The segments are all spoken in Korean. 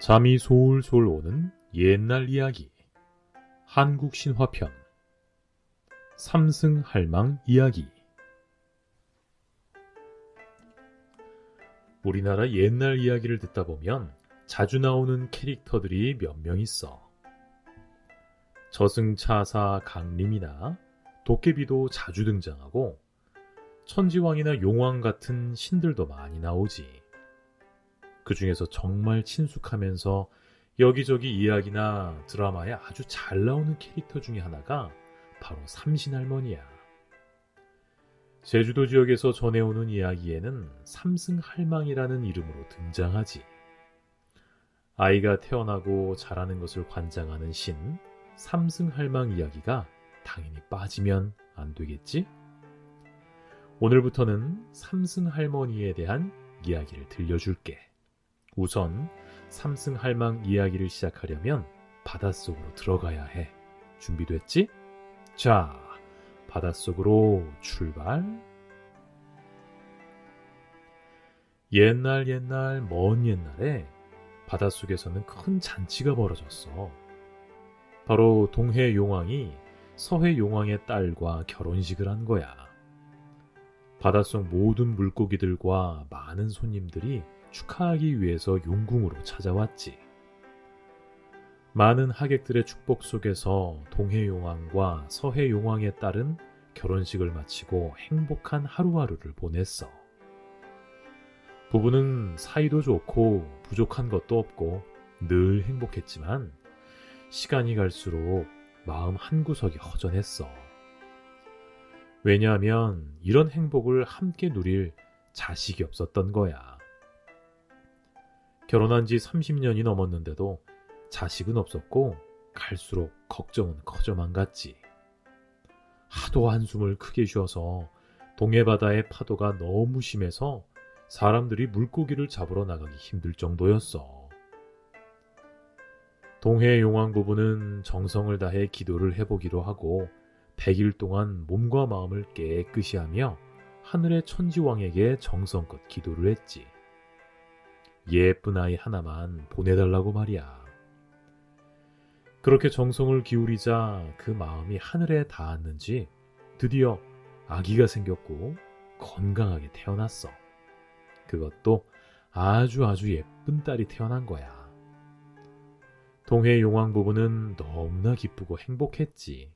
잠이 솔솔 오는 옛날 이야기. 한국 신화편. 삼승할망 이야기. 우리나라 옛날 이야기를 듣다 보면 자주 나오는 캐릭터들이 몇 명 있어. 저승차사 강림이나 도깨비도 자주 등장하고 천지왕이나 용왕 같은 신들도 많이 나오지. 그 중에서 정말 친숙하면서 여기저기 이야기나 드라마에 아주 잘 나오는 캐릭터 중에 하나가 바로 삼신할머니야. 제주도 지역에서 전해오는 이야기에는 삼승할망이라는 이름으로 등장하지. 아이가 태어나고 자라는 것을 관장하는 신, 삼승할망 이야기가 당연히 빠지면 안 되겠지? 오늘부터는 삼승할머니에 대한 이야기를 들려줄게. 우선 삼승할망 이야기를 시작하려면 바닷속으로 들어가야 해. 준비됐지? 자, 바닷속으로 출발. 옛날 먼 옛날에 바닷속에서는 큰 잔치가 벌어졌어. 바로 동해 용왕이 서해 용왕의 딸과 결혼식을 한 거야. 바닷속 모든 물고기들과 많은 손님들이 축하하기 위해서 용궁으로 찾아왔지. 많은 하객들의 축복 속에서 동해 용왕과 서해 용왕의 딸은 결혼식을 마치고 행복한 하루하루를 보냈어. 부부는 사이도 좋고 부족한 것도 없고 늘 행복했지만 시간이 갈수록 마음 한구석이 허전했어. 왜냐하면 이런 행복을 함께 누릴 자식이 없었던 거야. 결혼한 지 30년이 넘었는데도 자식은 없었고 갈수록 걱정은 커져만 갔지. 하도 한숨을 크게 쉬어서 동해바다의 파도가 너무 심해서 사람들이 물고기를 잡으러 나가기 힘들 정도였어. 동해 용왕 부부는 정성을 다해 기도를 해보기로 하고 100일 동안 몸과 마음을 깨끗이 하며 하늘의 천지왕에게 정성껏 기도를 했지. 예쁜 아이 하나만 보내달라고 말이야. 그렇게 정성을 기울이자 그 마음이 하늘에 닿았는지 드디어 아기가 생겼고 건강하게 태어났어. 그것도 아주 예쁜 딸이 태어난 거야. 동해 용왕 부부는 너무나 기쁘고 행복했지.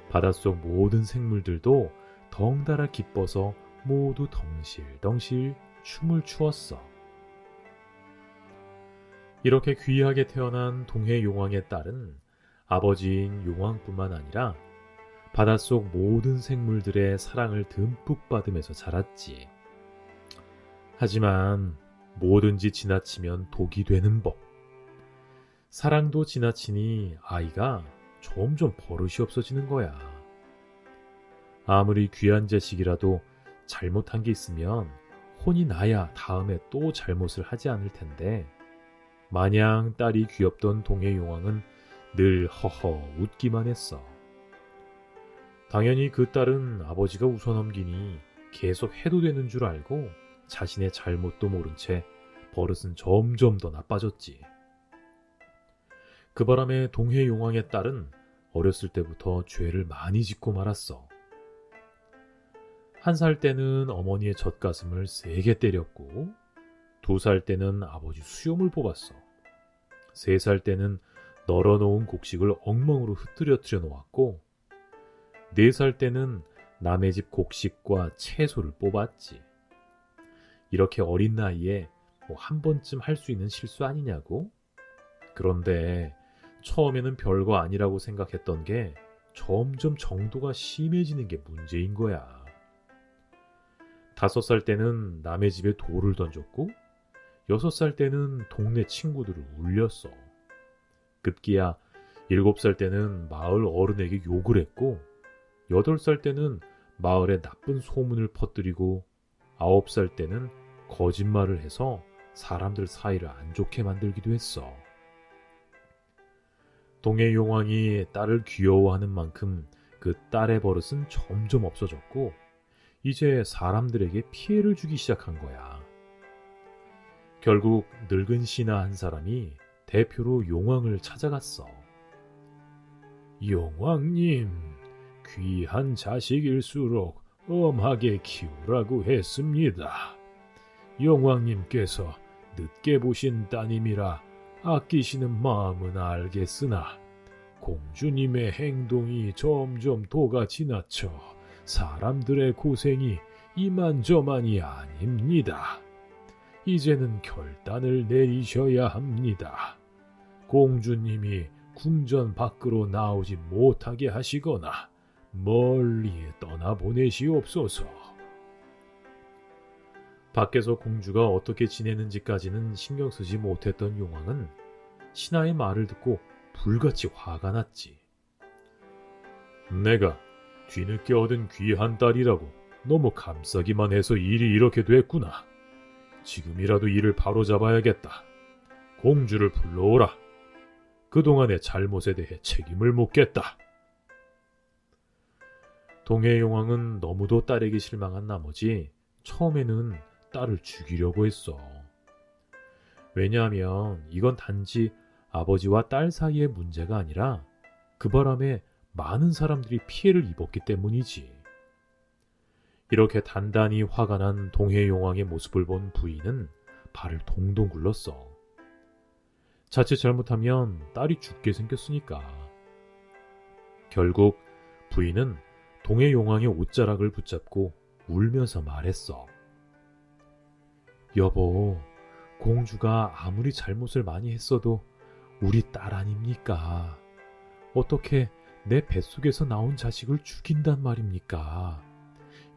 바닷속 모든 생물들도 덩달아 기뻐서 모두 덩실덩실 춤을 추었어. 이렇게 귀하게 태어난 동해 용왕의 딸은 아버지인 용왕뿐만 아니라 바닷속 모든 생물들의 사랑을 듬뿍 받으면서 자랐지. 하지만 뭐든지 지나치면 독이 되는 법. 사랑도 지나치니 아이가 점점 버릇이 없어지는 거야. 아무리 귀한 자식이라도 잘못한 게 있으면 혼이 나야 다음에 또 잘못을 하지 않을 텐데 마냥 딸이 귀엽던 동해 용왕은 늘 허허 웃기만 했어. 당연히 그 딸은 아버지가 웃어넘기니 계속 해도 되는 줄 알고 자신의 잘못도 모른 채 버릇은 점점 더 나빠졌지. 그 바람에 동해 용왕의 딸은 어렸을 때부터 죄를 많이 짓고 말았어. 1살 때는 어머니의 젖가슴을 세게 때렸고 2살 때는 아버지 수염을 뽑았어. 3살 때는 널어놓은 곡식을 엉망으로 흩뜨려뜨려 놓았고 4살 때는 남의 집 곡식과 채소를 뽑았지. 이렇게 어린 나이에 한 번쯤 할 수 있는 실수 아니냐고? 그런데 처음에는 별거 아니라고 생각했던 게 점점 정도가 심해지는 게 문제인 거야. 5살 때는 남의 집에 돌을 던졌고 6살 때는 동네 친구들을 울렸어. 급기야 7살 때는 마을 어른에게 욕을 했고 8살 때는 마을에 나쁜 소문을 퍼뜨리고 9살 때는 거짓말을 해서 사람들 사이를 안 좋게 만들기도 했어. 동해 용왕이 딸을 귀여워하는 만큼 그 딸의 버릇은 점점 없어졌고 이제 사람들에게 피해를 주기 시작한 거야. 결국 늙은 신하 한 사람이 대표로 용왕을 찾아갔어. 용왕님, 귀한 자식일수록 엄하게 키우라고 했습니다. 용왕님께서 늦게 보신 따님이라 아끼시는 마음은 알겠으나 공주님의 행동이 점점 도가 지나쳐 사람들의 고생이 이만저만이 아닙니다. 이제는 결단을 내리셔야 합니다. 공주님이 궁전 밖으로 나오지 못하게 하시거나 멀리 떠나보내시옵소서. 밖에서 공주가 어떻게 지내는지까지는 신경 쓰지 못했던 용왕은 신하의 말을 듣고 불같이 화가 났지. 내가 뒤늦게 얻은 귀한 딸이라고 너무 감싸기만 해서 일이 이렇게 됐구나. 지금이라도 이를 바로잡아야겠다. 공주를 불러오라. 그동안의 잘못에 대해 책임을 묻겠다. 동해용왕은 너무도 딸에게 실망한 나머지 처음에는 딸을 죽이려고 했어. 왜냐하면 이건 단지 아버지와 딸 사이의 문제가 아니라 그 바람에 많은 사람들이 피해를 입었기 때문이지. 이렇게 단단히 화가 난 동해용왕의 모습을 본 부인은 발을 동동 굴렀어. 자칫 잘못하면 딸이 죽게 생겼으니까. 결국 부인은 동해용왕의 옷자락을 붙잡고 울면서 말했어. 여보, 공주가 아무리 잘못을 많이 했어도 우리 딸 아닙니까? 어떻게 내 뱃속에서 나온 자식을 죽인단 말입니까?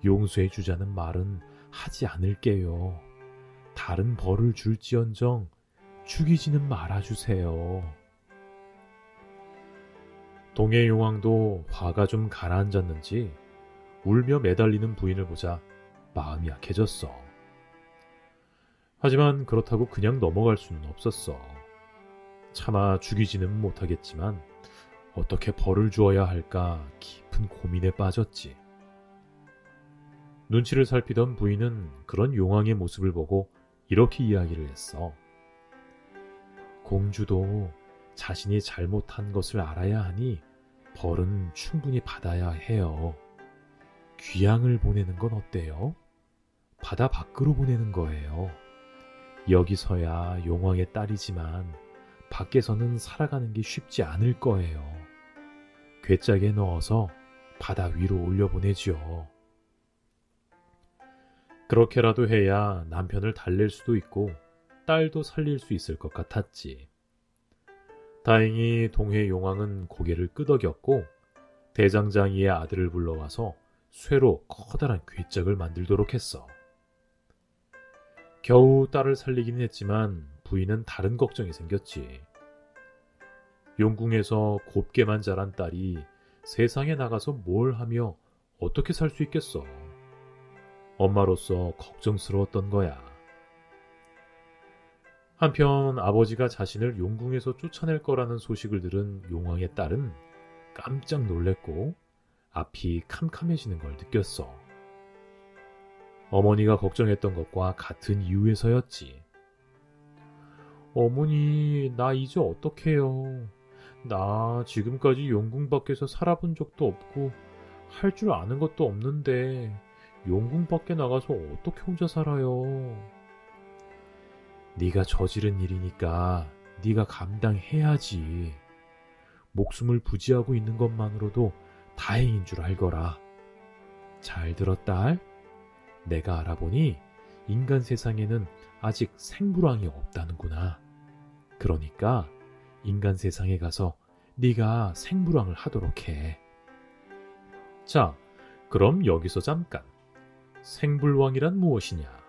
용서해주자는 말은 하지 않을게요. 다른 벌을 줄지언정 죽이지는 말아주세요. 동해용왕도 화가 좀 가라앉았는지 울며 매달리는 부인을 보자 마음이 약해졌어. 하지만 그렇다고 그냥 넘어갈 수는 없었어. 차마 죽이지는 못하겠지만 어떻게 벌을 주어야 할까 깊은 고민에 빠졌지. 눈치를 살피던 부인은 그런 용왕의 모습을 보고 이렇게 이야기를 했어. 공주도 자신이 잘못한 것을 알아야 하니 벌은 충분히 받아야 해요. 귀양을 보내는 건 어때요? 바다 밖으로 보내는 거예요. 여기서야 용왕의 딸이지만 밖에서는 살아가는 게 쉽지 않을 거예요. 괴짝에 넣어서 바다 위로 올려보내죠. 그렇게라도 해야 남편을 달랠 수도 있고 딸도 살릴 수 있을 것 같았지. 다행히 동해용왕은 고개를 끄덕였고 대장장이의 아들을 불러와서 쇠로 커다란 괴짝을 만들도록 했어. 겨우 딸을 살리긴 했지만 부인은 다른 걱정이 생겼지. 용궁에서 곱게만 자란 딸이 세상에 나가서 뭘 하며 어떻게 살 수 있겠어. 엄마로서 걱정스러웠던 거야. 한편 아버지가 자신을 용궁에서 쫓아낼 거라는 소식을 들은 용왕의 딸은 깜짝 놀랬고 앞이 캄캄해지는 걸 느꼈어. 어머니가 걱정했던 것과 같은 이유에서였지. 어머니, 나 이제 어떡해요. 나 지금까지 용궁 밖에서 살아본 적도 없고 할 줄 아는 것도 없는데 용궁 밖에 나가서 어떻게 혼자 살아요. 네가 저지른 일이니까 네가 감당해야지. 목숨을 부지하고 있는 것만으로도 다행인 줄 알거라. 잘 들어, 딸? 내가 알아보니 인간 세상에는 아직 생불왕이 없다는구나. 그러니까 인간 세상에 가서 네가 생불왕을 하도록 해. 자, 그럼 여기서 잠깐. 생불왕이란 무엇이냐?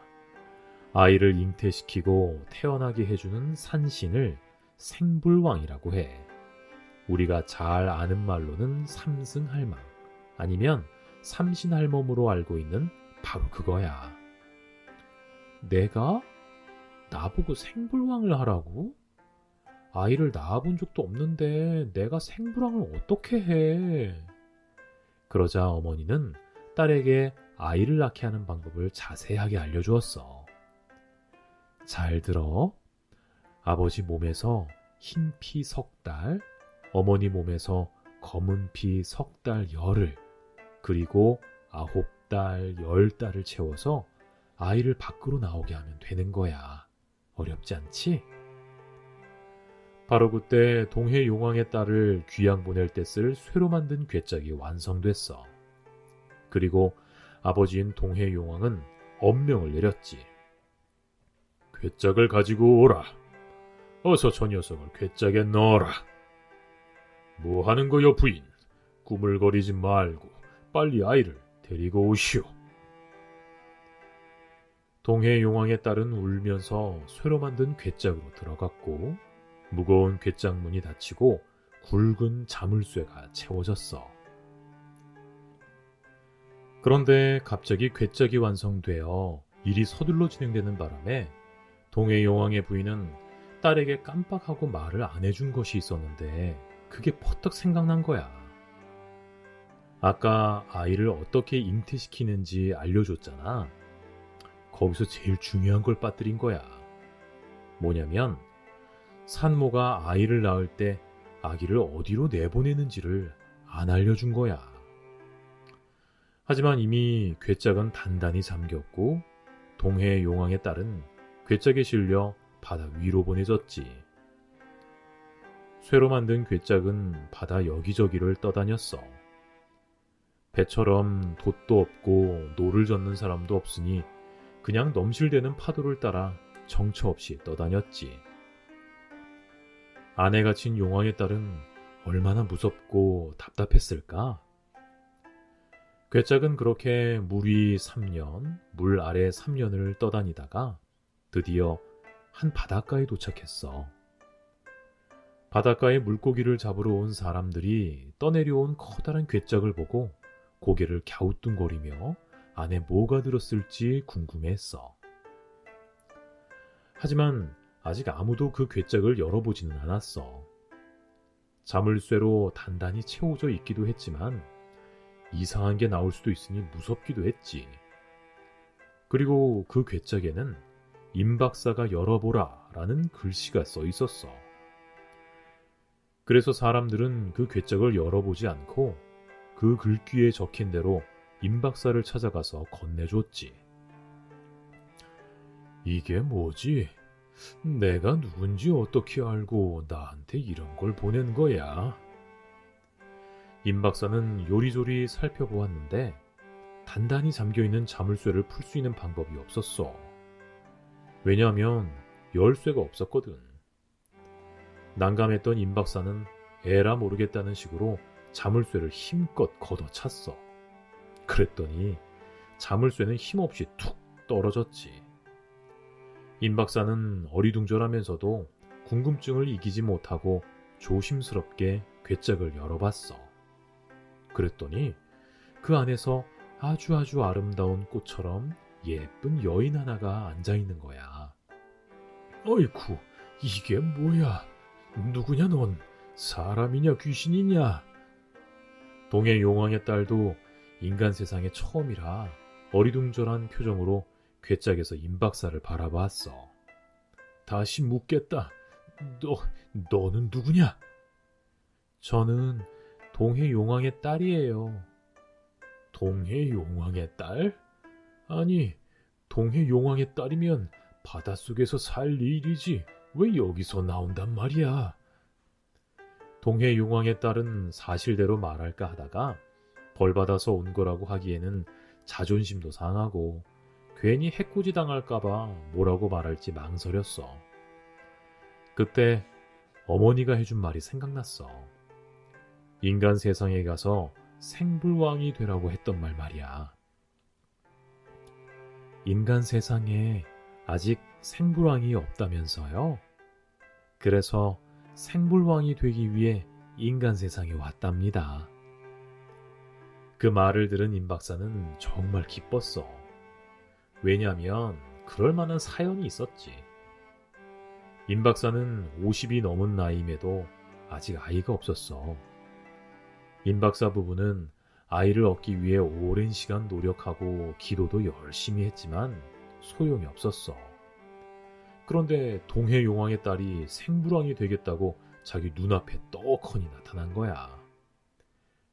아이를 잉태시키고 태어나게 해주는 산신을 생불왕이라고 해. 우리가 잘 아는 말로는 삼승할망 아니면 삼신할멈으로 알고 있는 바로 그거야. 내가? 나보고 생불왕을 하라고? 아이를 낳아본 적도 없는데 내가 생불왕을 어떻게 해? 그러자 어머니는 딸에게 아이를 낳게 하는 방법을 자세하게 알려주었어. 잘 들어. 아버지 몸에서 흰 피 3달, 어머니 몸에서 검은 피 3달 열흘, 그리고 9달, 10달을 채워서 아이를 밖으로 나오게 하면 되는 거야. 어렵지 않지? 바로 그때 동해 용왕의 딸을 귀양 보낼 때 쓸 쇠로 만든 괴짝이 완성됐어. 그리고 아버지인 동해 용왕은 엄명을 내렸지. 괴짝을 가지고 오라. 어서 저 녀석을 괴짝에 넣어라. 뭐 하는 거요, 부인? 꾸물거리지 말고 빨리 아이를 데리고 오시오. 동해 용왕의 딸은 울면서 쇠로 만든 괴짝으로 들어갔고 무거운 괴짝문이 닫히고 굵은 자물쇠가 채워졌어. 그런데 갑자기 괴짝이 완성되어 일이 서둘러 진행되는 바람에 동해 용왕의 부인은 딸에게 깜빡하고 말을 안 해준 것이 있었는데 그게 퍼뜩 생각난 거야. 아까 아이를 어떻게 잉태시키는지 알려줬잖아. 거기서 제일 중요한 걸 빠뜨린 거야. 뭐냐면 산모가 아이를 낳을 때 아기를 어디로 내보내는지를 안 알려준 거야. 하지만 이미 괴짝은 단단히 잠겼고 동해 용왕의 딸은 괴짝에 실려 바다 위로 보내졌지. 쇠로 만든 괴짝은 바다 여기저기를 떠다녔어. 배처럼 돛도 없고 노를 젓는 사람도 없으니 그냥 넘실대는 파도를 따라 정처 없이 떠다녔지. 안에 갇힌 용왕의 딸은 얼마나 무섭고 답답했을까? 괴짝은 그렇게 물 위 3년, 물 아래 3년을 떠다니다가 드디어 한 바닷가에 도착했어. 바닷가에 물고기를 잡으러 온 사람들이 떠내려온 커다란 괴짝을 보고 고개를 갸우뚱거리며 안에 뭐가 들었을지 궁금해했어. 하지만 아직 아무도 그 괴짝을 열어보지는 않았어. 자물쇠로 단단히 채워져 있기도 했지만 이상한 게 나올 수도 있으니 무섭기도 했지. 그리고 그 괴짝에는 임 박사가 열어보라 라는 글씨가 써 있었어. 그래서 사람들은 그 괴짝을 열어보지 않고 그 글귀에 적힌 대로 임 박사를 찾아가서 건네줬지. 이게 뭐지? 내가 누군지 어떻게 알고 나한테 이런 걸 보낸 거야? 임 박사는 요리조리 살펴보았는데 단단히 잠겨있는 자물쇠를 풀 수 있는 방법이 없었어. 왜냐하면 열쇠가 없었거든. 난감했던 임 박사는 에라 모르겠다는 식으로 자물쇠를 힘껏 걷어찼어. 그랬더니 자물쇠는 힘없이 툭 떨어졌지. 임 박사는 어리둥절하면서도 궁금증을 이기지 못하고 조심스럽게 괴짝을 열어봤어. 그랬더니 그 안에서 아주 아름다운 꽃처럼 예쁜 여인 하나가 앉아있는 거야. 어이쿠, 이게 뭐야? 누구냐 넌? 사람이냐 귀신이냐? 동해 용왕의 딸도 인간 세상에 처음이라 어리둥절한 표정으로 괴짝에서 임 박사를 바라봤어. 다시 묻겠다. 너는 누구냐? 저는 동해 용왕의 딸이에요. 동해 용왕의 딸? 아니, 동해 용왕의 딸이면 바닷속에서 살 일이지 왜 여기서 나온단 말이야? 동해 용왕의 딸은 사실대로 말할까 하다가 벌받아서 온 거라고 하기에는 자존심도 상하고 괜히 해코지 당할까봐 뭐라고 말할지 망설였어. 그때 어머니가 해준 말이 생각났어. 인간 세상에 가서 생불왕이 되라고 했던 말 말이야. 인간 세상에 아직 생불왕이 없다면서요? 그래서 생불왕이 되기 위해 인간 세상에 왔답니다. 그 말을 들은 임 박사는 정말 기뻤어. 왜냐하면 그럴 만한 사연이 있었지. 임 박사는 50이 넘은 나이임에도 아직 아이가 없었어. 임 박사 부부는 아이를 얻기 위해 오랜 시간 노력하고 기도도 열심히 했지만 소용이 없었어. 그런데 동해용왕의 딸이 생부랑이 되겠다고 자기 눈앞에 떡하니 나타난 거야.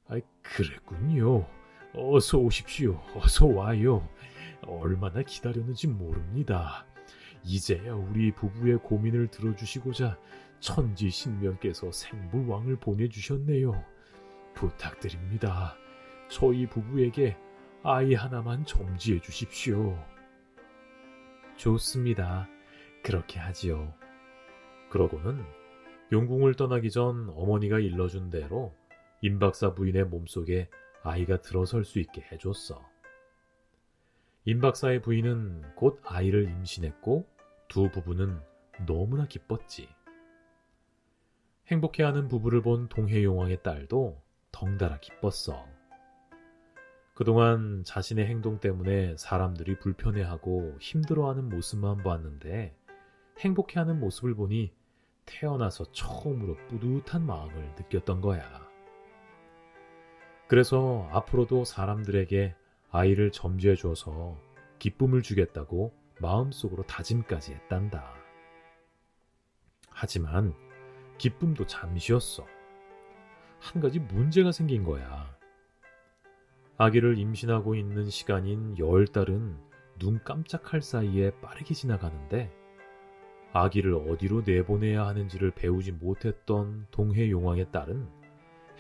아이, 그랬군요. 어서 오십시오. 어서 와요. 얼마나 기다렸는지 모릅니다. 이제야 우리 부부의 고민을 들어주시고자 천지신명께서 생불왕을 보내주셨네요. 부탁드립니다. 저희 부부에게 아이 하나만 점지해 주십시오. 좋습니다. 그렇게 하지요. 그러고는 용궁을 떠나기 전 어머니가 일러준 대로 임박사 부인의 몸속에 아이가 들어설 수 있게 해줬어. 임박사의 부인은 곧 아이를 임신했고 두 부부는 너무나 기뻤지. 행복해하는 부부를 본 동해용왕의 딸도 덩달아 기뻤어. 그동안 자신의 행동 때문에 사람들이 불편해하고 힘들어하는 모습만 봤는데 행복해하는 모습을 보니 태어나서 처음으로 뿌듯한 마음을 느꼈던 거야. 그래서 앞으로도 사람들에게 아이를 점지해 줘서 기쁨을 주겠다고 마음속으로 다짐까지 했단다. 하지만 기쁨도 잠시였어. 한 가지 문제가 생긴 거야. 아기를 임신하고 있는 시간인 10달은 눈 깜짝할 사이에 빠르게 지나가는데 아기를 어디로 내보내야 하는지를 배우지 못했던 동해용왕의 딸은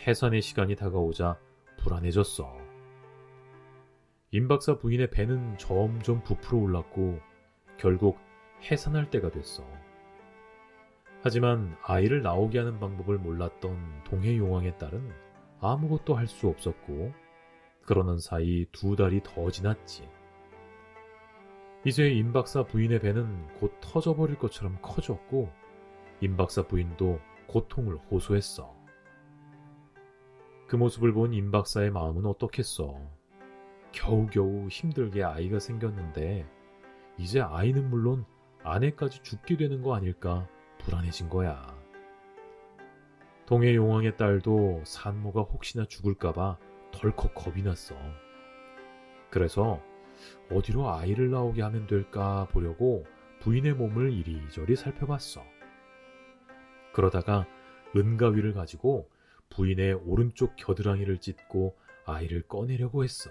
해산의 시간이 다가오자 불안해졌어. 임박사 부인의 배는 점점 부풀어 올랐고 결국 해산할 때가 됐어. 하지만 아이를 나오게 하는 방법을 몰랐던 동해용왕의 딸은 아무것도 할 수 없었고 그러는 사이 2달이 더 지났지. 이제 임박사 부인의 배는 곧 터져버릴 것처럼 커졌고 임박사 부인도 고통을 호소했어. 그 모습을 본 임박사의 마음은 어떻겠어. 겨우겨우 힘들게 아이가 생겼는데 이제 아이는 물론 아내까지 죽게 되는 거 아닐까 불안해진 거야. 동해용왕의 딸도 산모가 혹시나 죽을까봐 덜컥 겁이 났어. 그래서 어디로 아이를 나오게 하면 될까 보려고 부인의 몸을 이리저리 살펴봤어. 그러다가 은가위를 가지고 부인의 오른쪽 겨드랑이를 찢고 아이를 꺼내려고 했어.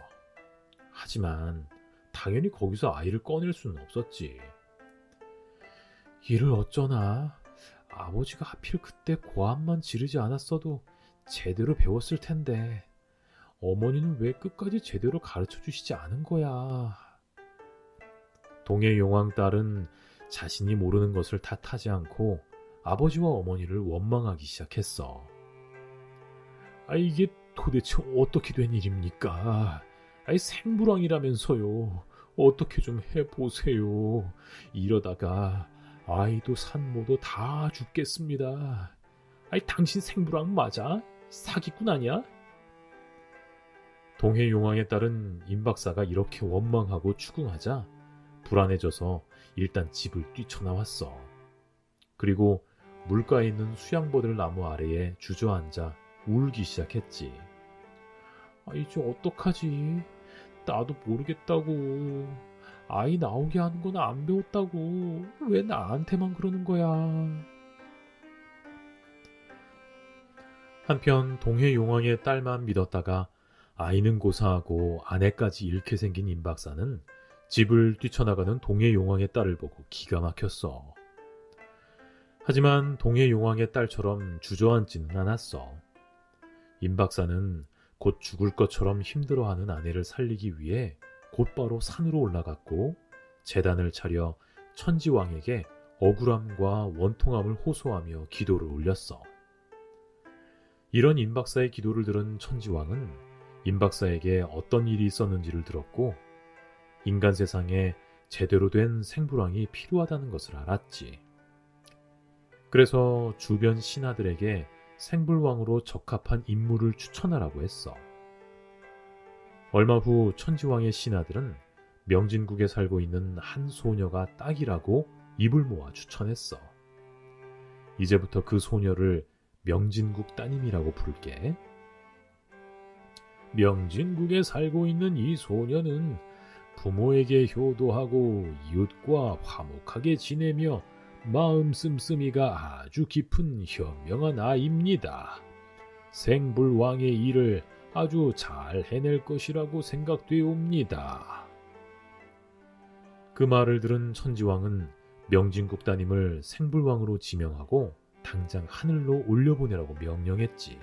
하지만 당연히 거기서 아이를 꺼낼 수는 없었지. 이를 어쩌나. 아버지가 하필 그때 고함만 지르지 않았어도 제대로 배웠을 텐데 어머니는 왜 끝까지 제대로 가르쳐 주시지 않은 거야. 동해용왕 딸은 자신이 모르는 것을 탓하지 않고 아버지와 어머니를 원망하기 시작했어. 이게 도대체 어떻게 된 일입니까? 생불왕이라면서요. 어떻게 좀 해보세요. 이러다가 아이도 산모도 다 죽겠습니다. 당신 생불왕 맞아? 사기꾼 아니야? 동해용왕의 딸은 임박사가 이렇게 원망하고 추궁하자 불안해져서 일단 집을 뛰쳐나왔어. 그리고 물가에 있는 수양버들 나무 아래에 주저앉아 울기 시작했지. 이제 어떡하지? 나도 모르겠다고. 아이 나오게 하는 건 안 배웠다고. 왜 나한테만 그러는 거야? 한편 동해용왕의 딸만 믿었다가 아이는 고사하고 아내까지 잃게 생긴 임박사는 집을 뛰쳐나가는 동해용왕의 딸을 보고 기가 막혔어. 하지만 동해용왕의 딸처럼 주저앉지는 않았어. 임박사는 곧 죽을 것처럼 힘들어하는 아내를 살리기 위해 곧바로 산으로 올라갔고 제단을 차려 천지왕에게 억울함과 원통함을 호소하며 기도를 올렸어. 이런 임박사의 기도를 들은 천지왕은 임박사에게 어떤 일이 있었는지를 들었고 인간 세상에 제대로 된 생불왕이 필요하다는 것을 알았지. 그래서 주변 신하들에게 생불왕으로 적합한 인물을 추천하라고 했어. 얼마 후 천지왕의 신하들은 명진국에 살고 있는 한 소녀가 딱이라고 입을 모아 추천했어. 이제부터 그 소녀를 명진국 따님이라고 부를게. 명진국에 살고 있는 이 소녀는 부모에게 효도하고 이웃과 화목하게 지내며 마음 씀씀이가 아주 깊은 현명한 아이입니다. 생불왕의 일을 아주 잘 해낼 것이라고 생각되옵니다. 그 말을 들은 천지왕은 명진국 따님을 생불왕으로 지명하고 당장 하늘로 올려보내라고 명령했지.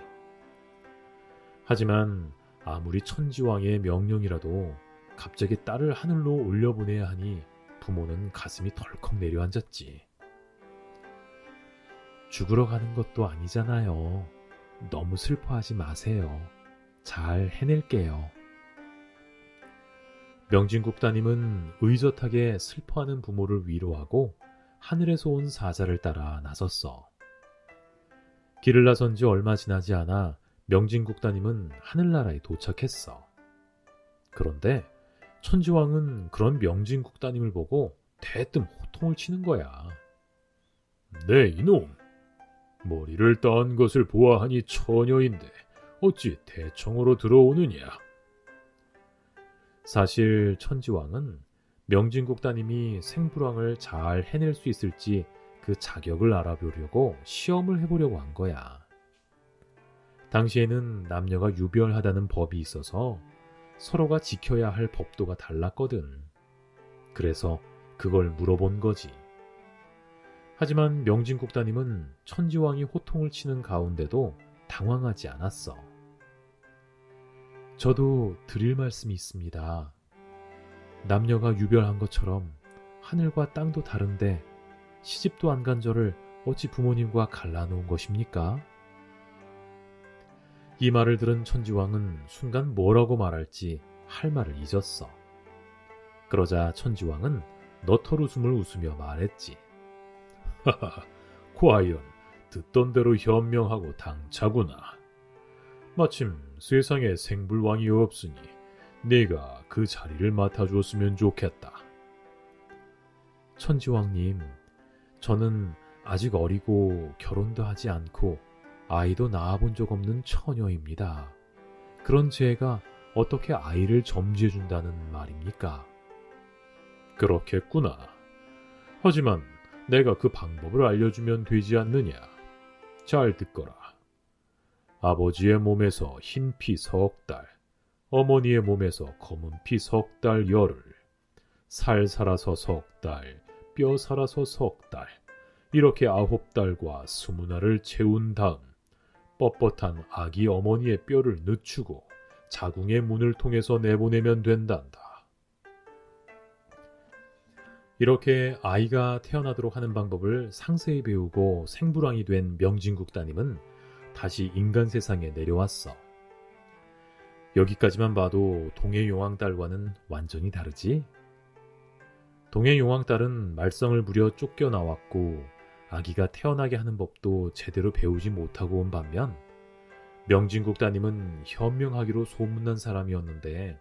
하지만 아무리 천지왕의 명령이라도 갑자기 딸을 하늘로 올려보내야 하니 부모는 가슴이 덜컥 내려앉았지. 죽으러 가는 것도 아니잖아요. 너무 슬퍼하지 마세요. 잘 해낼게요. 명진국 따님은 의젓하게 슬퍼하는 부모를 위로하고 하늘에서 온 사자를 따라 나섰어. 길을 나선 지 얼마 지나지 않아 명진국 따님은 하늘나라에 도착했어. 그런데 천지왕은 그런 명진국 따님을 보고 대뜸 호통을 치는 거야. 네, 이놈! 머리를 딴 것을 보아하니 처녀인데 어찌 대청으로 들어오느냐? 사실 천지왕은 명진국 따님이 생불왕을 잘 해낼 수 있을지 그 자격을 알아보려고 시험을 해보려고 한 거야. 당시에는 남녀가 유별하다는 법이 있어서 서로가 지켜야 할 법도가 달랐거든. 그래서 그걸 물어본 거지. 하지만 명진국 따님은 천지왕이 호통을 치는 가운데도 당황하지 않았어. 저도 드릴 말씀이 있습니다. 남녀가 유별한 것처럼 하늘과 땅도 다른데 시집도 안 간 저를 어찌 부모님과 갈라놓은 것입니까? 이 말을 들은 천지왕은 순간 뭐라고 말할지 할 말을 잊었어. 그러자 천지왕은 너털 웃음을 웃으며 말했지. 하하, 과연 듣던 대로 현명하고 당차구나. 마침 세상에 생불왕이 없으니 네가 그 자리를 맡아주었으면 좋겠다. 천지왕님, 저는 아직 어리고 결혼도 하지 않고 아이도 낳아본 적 없는 처녀입니다. 그런 제가 어떻게 아이를 점지해준다는 말입니까? 그렇겠구나. 하지만 내가 그 방법을 알려주면 되지 않느냐. 잘 듣거라. 아버지의 몸에서 흰 피 3달, 어머니의 몸에서 검은 피 3달 열흘, 살 살아서 3달, 뼈 살아서 3달, 이렇게 9달과 20알을 채운 다음 뻣뻣한 아기 어머니의 뼈를 늦추고 자궁의 문을 통해서 내보내면 된단다. 이렇게 아이가 태어나도록 하는 방법을 상세히 배우고 생불왕이 된 명진국 따님은 다시 인간 세상에 내려왔어. 여기까지만 봐도 동해용왕딸과는 완전히 다르지? 동해용왕딸은 말썽을 부려 쫓겨나왔고 아기가 태어나게 하는 법도 제대로 배우지 못하고 온 반면 명진국 따님은 현명하기로 소문난 사람이었는데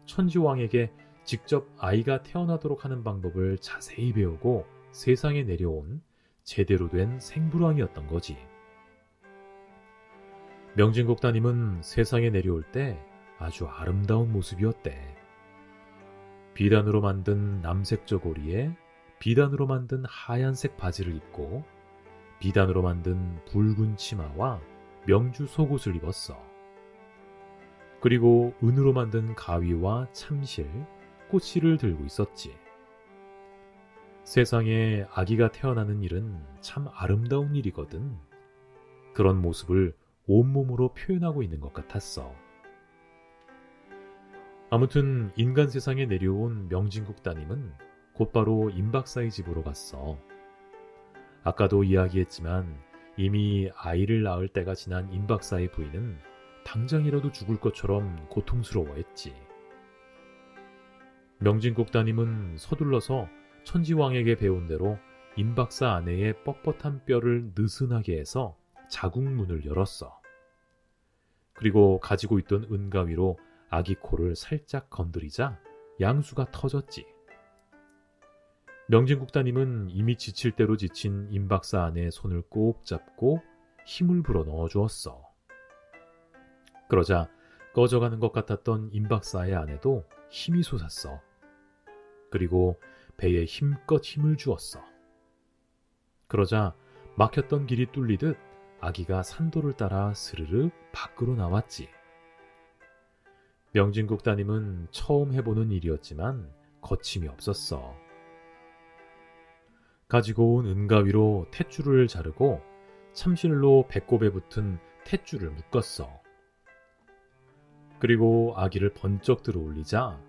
천지왕에게 직접 아이가 태어나도록 하는 방법을 자세히 배우고 세상에 내려온 제대로 된 생불왕이었던 거지. 명진국 따님은 세상에 내려올 때 아주 아름다운 모습이었대. 비단으로 만든 남색 저고리에 비단으로 만든 하얀색 바지를 입고 비단으로 만든 붉은 치마와 명주 속옷을 입었어. 그리고 은으로 만든 가위와 참실, 꽃실을 들고 있었지. 세상에 아기가 태어나는 일은 참 아름다운 일이거든. 그런 모습을 온몸으로 표현하고 있는 것 같았어. 아무튼 인간 세상에 내려온 명진국 따님은 곧바로 임박사의 집으로 갔어. 아까도 이야기했지만 이미 아이를 낳을 때가 지난 임박사의 부인은 당장이라도 죽을 것처럼 고통스러워했지. 명진국 따님은 서둘러서 천지왕에게 배운 대로 임박사 아내의 뻣뻣한 뼈를 느슨하게 해서 자궁문을 열었어. 그리고 가지고 있던 은가위로 아기 코를 살짝 건드리자 양수가 터졌지. 명진국 따님은 이미 지칠 대로 지친 임박사 아내의 손을 꼭 잡고 힘을 불어 넣어주었어. 그러자 꺼져가는 것 같았던 임박사의 아내도 힘이 솟았어. 그리고 배에 힘껏 힘을 주었어. 그러자 막혔던 길이 뚫리듯 아기가 산도를 따라 스르륵 밖으로 나왔지. 명진국 따님은 처음 해보는 일이었지만 거침이 없었어. 가지고 온 은가위로 탯줄을 자르고 참실로 배꼽에 붙은 탯줄을 묶었어. 그리고 아기를 번쩍 들어 올리자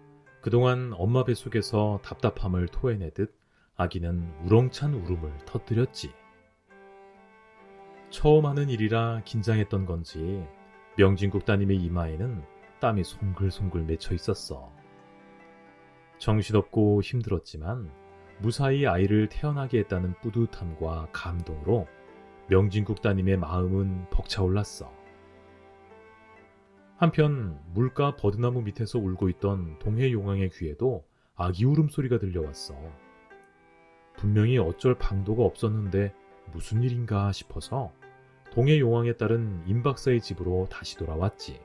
그동안 엄마 뱃속에서 답답함을 토해내듯 아기는 우렁찬 울음을 터뜨렸지. 처음 하는 일이라 긴장했던 건지 명진국 따님의 이마에는 땀이 송글송글 맺혀 있었어. 정신없고 힘들었지만 무사히 아이를 태어나게 했다는 뿌듯함과 감동으로 명진국 따님의 마음은 벅차올랐어. 한편 물가 버드나무 밑에서 울고 있던 동해용왕의 귀에도 아기 울음소리가 들려왔어. 분명히 어쩔 방도가 없었는데 무슨 일인가 싶어서 동해용왕의 딸은 임박사의 집으로 다시 돌아왔지.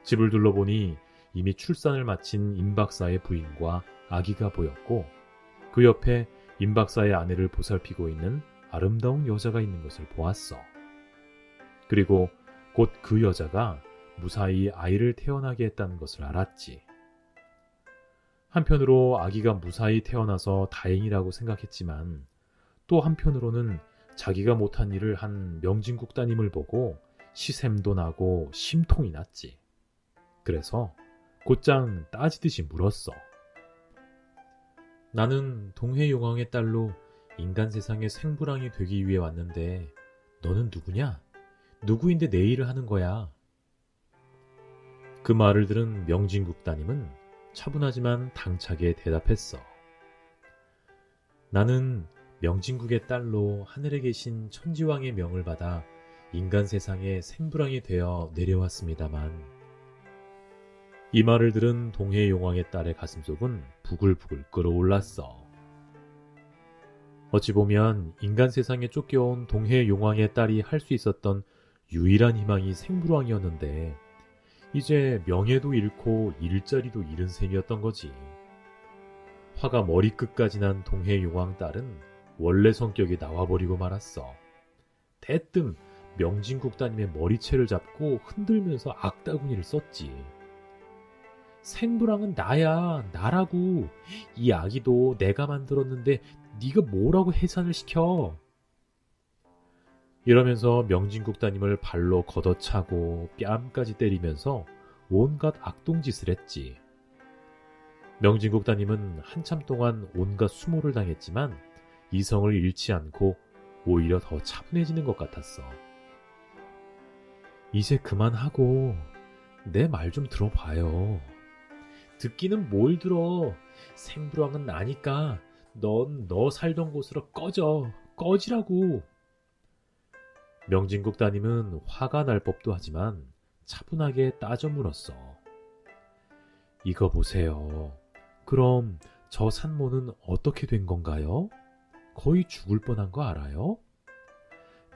집을 둘러보니 이미 출산을 마친 임박사의 부인과 아기가 보였고 그 옆에 임박사의 아내를 보살피고 있는 아름다운 여자가 있는 것을 보았어. 그리고 곧 그 여자가 무사히 아이를 태어나게 했다는 것을 알았지. 한편으로 아기가 무사히 태어나서 다행이라고 생각했지만 또 한편으로는 자기가 못한 일을 한 명진국 따님을 보고 시샘도 나고 심통이 났지. 그래서 곧장 따지듯이 물었어. 나는 동해용왕의 딸로 인간 세상의 생부랑이 되기 위해 왔는데 너는 누구냐? 누구인데 내 일을 하는 거야? 그 말을 들은 명진국 따님은 차분하지만 당차게 대답했어. 나는 명진국의 딸로 하늘에 계신 천지왕의 명을 받아 인간 세상의 생부랑이 되어 내려왔습니다만. 이 말을 들은 동해용왕의 딸의 가슴속은 부글부글 끓어올랐어. 어찌 보면 인간 세상에 쫓겨온 동해용왕의 딸이 할 수 있었던 유일한 희망이 생부랑이었는데 이제 명예도 잃고 일자리도 잃은 셈이었던 거지. 화가 머리끝까지 난 동해용왕 딸은 원래 성격이 나와버리고 말았어. 대뜸 명진국 따님의 머리채를 잡고 흔들면서 악다구니를 썼지. 생부랑은 나야, 나라고. 이 아기도 내가 만들었는데 네가 뭐라고 해산을 시켜. 이러면서 명진국 따님을 발로 걷어차고 뺨까지 때리면서 온갖 악동짓을 했지. 명진국 따님은 한참 동안 온갖 수모를 당했지만 이성을 잃지 않고 오히려 더 차분해지는 것 같았어. 이제 그만하고 내 말 좀 들어봐요. 듣기는 뭘 들어. 생부랑은 나니까 넌 너 살던 곳으로 꺼지라고. 명진국 따님은 화가 날 법도 하지만 차분하게 따져 물었어. 이거 보세요. 그럼 저 산모는 어떻게 된 건가요? 거의 죽을 뻔한 거 알아요?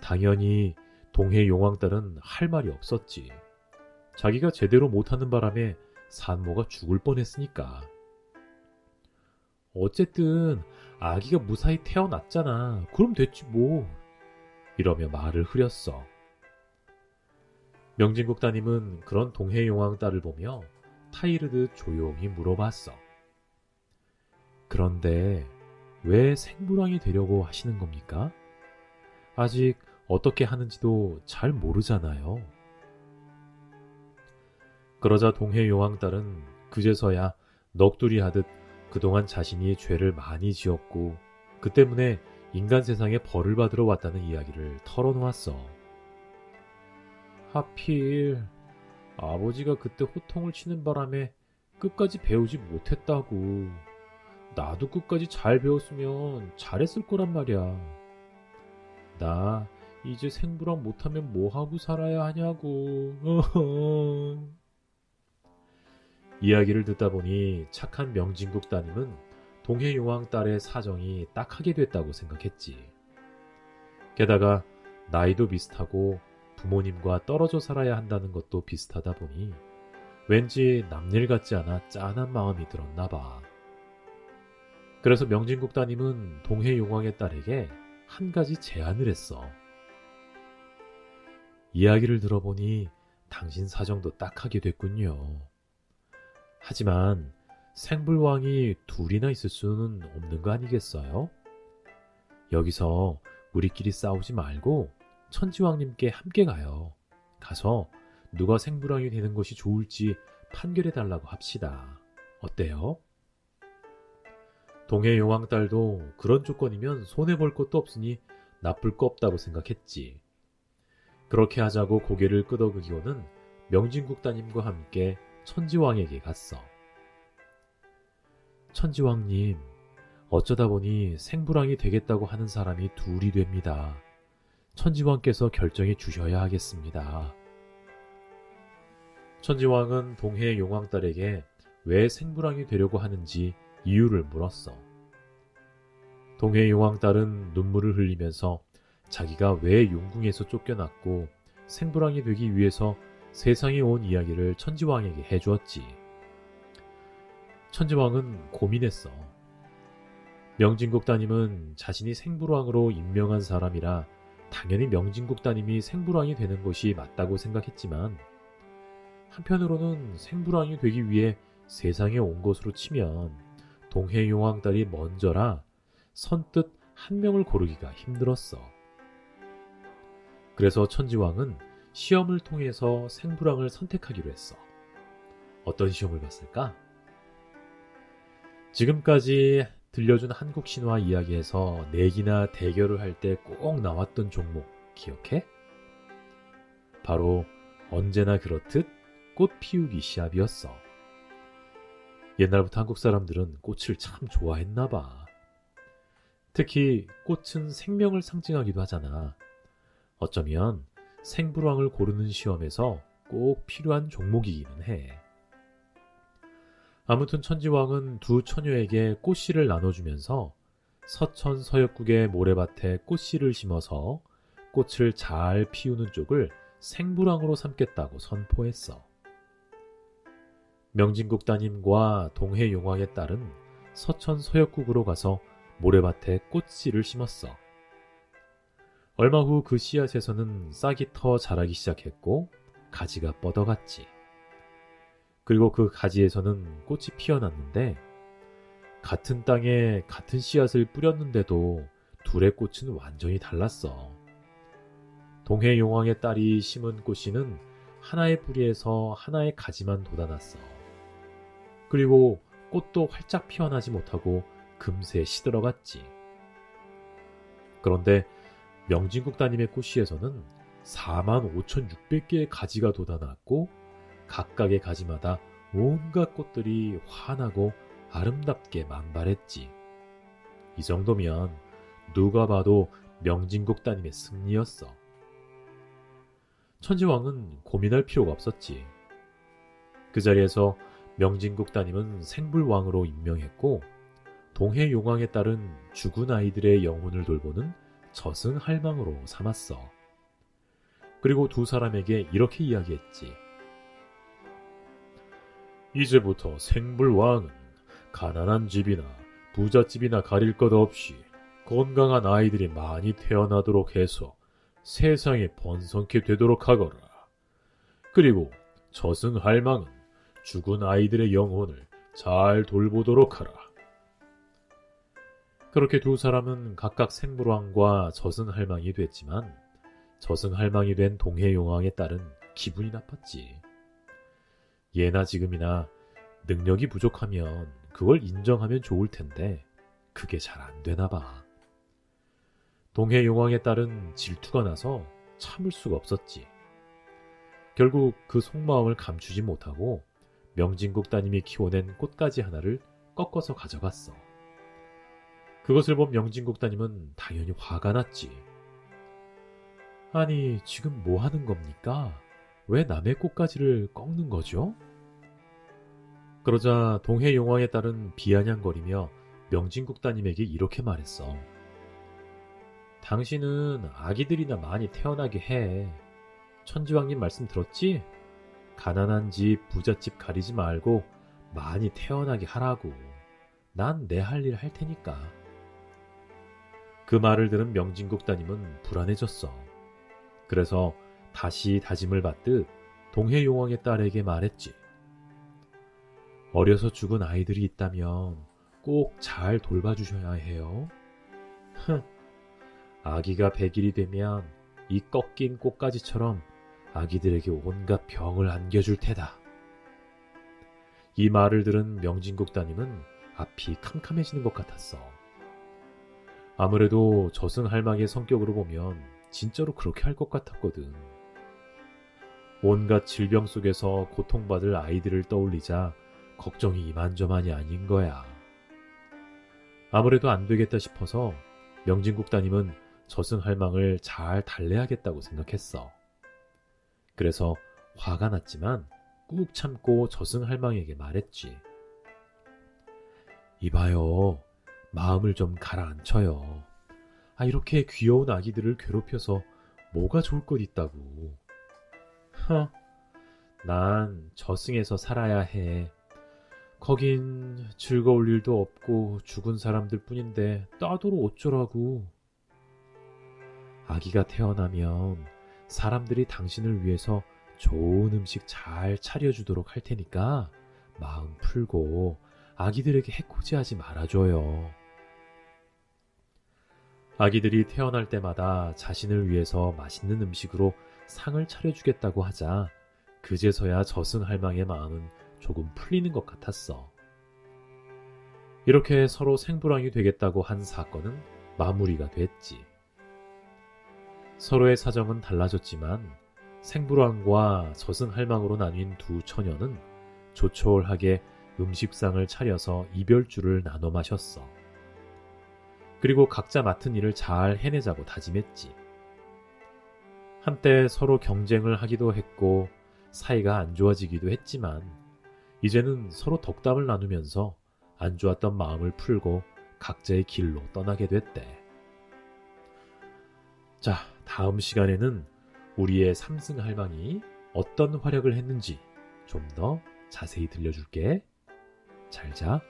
당연히 동해용왕딸은 할 말이 없었지. 자기가 제대로 못하는 바람에 산모가 죽을 뻔했으니까. 어쨌든 아기가 무사히 태어났잖아. 그럼 됐지 뭐. 이러며 말을 흐렸어. 명진국 따님은 그런 동해용왕 딸을 보며 타이르듯 조용히 물어봤어. 그런데 왜 생부랑이 되려고 하시는 겁니까? 아직 어떻게 하는지도 잘 모르잖아요. 그러자 동해용왕 딸은 그제서야 넋두리 하듯 그동안 자신이 죄를 많이 지었고 그 때문에 인간 세상에 벌을 받으러 왔다는 이야기를 털어놓았어. 하필 아버지가 그때 호통을 치는 바람에 끝까지 배우지 못했다고. 나도 끝까지 잘 배웠으면 잘했을 거란 말이야. 나 이제 생부랑 못하면 뭐하고 살아야 하냐고. 이야기를 듣다 보니 착한 명진국 따님은 동해용왕 딸의 사정이 딱하게 됐다고 생각했지. 게다가 나이도 비슷하고 부모님과 떨어져 살아야 한다는 것도 비슷하다 보니 왠지 남일 같지 않아 짠한 마음이 들었나 봐. 그래서 명진국 따님은 동해용왕의 딸에게 한 가지 제안을 했어. 이야기를 들어보니 당신 사정도 딱하게 됐군요. 하지만 생불왕이 둘이나 있을 수는 없는 거 아니겠어요? 여기서 우리끼리 싸우지 말고 천지왕님께 함께 가요. 가서 누가 생불왕이 되는 것이 좋을지 판결해달라고 합시다. 어때요? 동해 용왕 딸도 그런 조건이면 손해볼 것도 없으니 나쁠 거 없다고 생각했지. 그렇게 하자고 고개를 끄덕이고는 명진국 따님과 함께 천지왕에게 갔어. 천지왕님, 어쩌다 보니 생불왕이 되겠다고 하는 사람이 둘이 됩니다. 천지왕께서 결정해 주셔야 하겠습니다. 천지왕은 동해 용왕딸에게 왜 생불왕이 되려고 하는지 이유를 물었어. 동해 용왕딸은 눈물을 흘리면서 자기가 왜 용궁에서 쫓겨났고 생불왕이 되기 위해서 세상에 온 이야기를 천지왕에게 해주었지. 천지왕은 고민했어. 명진국 따님은 자신이 생불왕으로 임명한 사람이라 당연히 명진국 따님이 생불왕이 되는 것이 맞다고 생각했지만 한편으로는 생불왕이 되기 위해 세상에 온 것으로 치면 동해 용왕 딸이 먼저라 선뜻 한 명을 고르기가 힘들었어. 그래서 천지왕은 시험을 통해서 생불왕을 선택하기로 했어. 어떤 시험을 봤을까? 지금까지 들려준 한국 신화 이야기에서 내기나 대결을 할 때 꼭 나왔던 종목 기억해? 바로 언제나 그렇듯 꽃 피우기 시합이었어. 옛날부터 한국 사람들은 꽃을 참 좋아했나 봐. 특히 꽃은 생명을 상징하기도 하잖아. 어쩌면 생불왕을 고르는 시험에서 꼭 필요한 종목이기는 해. 아무튼 천지왕은 두 처녀에게 꽃씨를 나눠주면서 서천 서역국의 모래밭에 꽃씨를 심어서 꽃을 잘 피우는 쪽을 생불왕으로 삼겠다고 선포했어. 명진국 따님과 동해 용왕의 딸은 서천 서역국으로 가서 모래밭에 꽃씨를 심었어. 얼마 후 그 씨앗에서는 싹이 터 자라기 시작했고 가지가 뻗어갔지. 그리고 그 가지에서는 꽃이 피어났는데 같은 땅에 같은 씨앗을 뿌렸는데도 둘의 꽃은 완전히 달랐어. 동해 용왕의 딸이 심은 꽃씨는 하나의 뿌리에서 하나의 가지만 돋아났어. 그리고 꽃도 활짝 피어나지 못하고 금세 시들어갔지. 그런데 명진국 따님의 꽃씨에서는 45,600개의 가지가 돋아났고 각각의 가지마다 온갖 꽃들이 환하고 아름답게 만발했지. 이 정도면 누가 봐도 명진국 따님의 승리였어. 천지왕은 고민할 필요가 없었지. 그 자리에서 명진국 따님은 생불왕으로 임명했고 동해 용왕에 따른 죽은 아이들의 영혼을 돌보는 저승할망으로 삼았어. 그리고 두 사람에게 이렇게 이야기했지. 이제부터 생불왕은 가난한 집이나 부잣집이나 가릴 것 없이 건강한 아이들이 많이 태어나도록 해서 세상에 번성케 되도록 하거라. 그리고 저승할망은 죽은 아이들의 영혼을 잘 돌보도록 하라. 그렇게 두 사람은 각각 생불왕과 저승할망이 됐지만 저승할망이 된 동해용왕의 딸은 기분이 나빴지. 예나 지금이나 능력이 부족하면 그걸 인정하면 좋을 텐데 그게 잘 안 되나 봐. 동해용왕의 딸은 질투가 나서 참을 수가 없었지. 결국 그 속마음을 감추지 못하고 명진국 따님이 키워낸 꽃가지 하나를 꺾어서 가져갔어. 그것을 본 명진국 따님은 당연히 화가 났지. 아니, 지금 뭐 하는 겁니까? 왜 남의 꽃가지를 꺾는 거죠? 그러자 동해용왕의 딸은 비아냥거리며 명진국 따님에게 이렇게 말했어. 당신은 아기들이나 많이 태어나게 해. 천지왕님 말씀 들었지? 가난한 집, 부잣집 가리지 말고 많이 태어나게 하라고. 난 내 할 일 할 테니까. 그 말을 들은 명진국 따님은 불안해졌어. 그래서 다시 다짐을 받듯 동해용왕의 딸에게 말했지. 어려서 죽은 아이들이 있다면 꼭 잘 돌봐주셔야 해요. 아기가 100일이 되면 이 꺾인 꽃가지처럼 아기들에게 온갖 병을 안겨줄 테다. 이 말을 들은 명진국 따님은 앞이 캄캄해지는 것 같았어. 아무래도 저승할망의 성격으로 보면 진짜로 그렇게 할 것 같았거든. 온갖 질병 속에서 고통받을 아이들을 떠올리자 걱정이 이만저만이 아닌 거야. 아무래도 안 되겠다 싶어서 명진국 따님은 저승할망을 잘 달래야겠다고 생각했어. 그래서 화가 났지만 꾹 참고 저승할망에게 말했지. 이봐요, 마음을 좀 가라앉혀요. 이렇게 귀여운 아기들을 괴롭혀서 뭐가 좋을 것 있다고. 난 저승에서 살아야 해. 거긴 즐거울 일도 없고 죽은 사람들 뿐인데 따도록 어쩌라고. 아기가 태어나면 사람들이 당신을 위해서 좋은 음식 잘 차려주도록 할 테니까 마음 풀고 아기들에게 해코지하지 말아줘요. 아기들이 태어날 때마다 자신을 위해서 맛있는 음식으로 상을 차려주겠다고 하자 그제서야 저승할망의 마음은 조금 풀리는 것 같았어. 이렇게 서로 생부랑이 되겠다고 한 사건은 마무리가 됐지. 서로의 사정은 달라졌지만 생부랑과 저승할망으로 나뉜 두 처녀는 조촐하게 음식상을 차려서 이별주를 나눠 마셨어. 그리고 각자 맡은 일을 잘 해내자고 다짐했지. 한때 서로 경쟁을 하기도 했고 사이가 안 좋아지기도 했지만 이제는 서로 덕담을 나누면서 안 좋았던 마음을 풀고 각자의 길로 떠나게 됐대. 자, 다음 시간에는 우리의 삼승할망이 어떤 활약을 했는지 좀 더 자세히 들려줄게. 잘 자.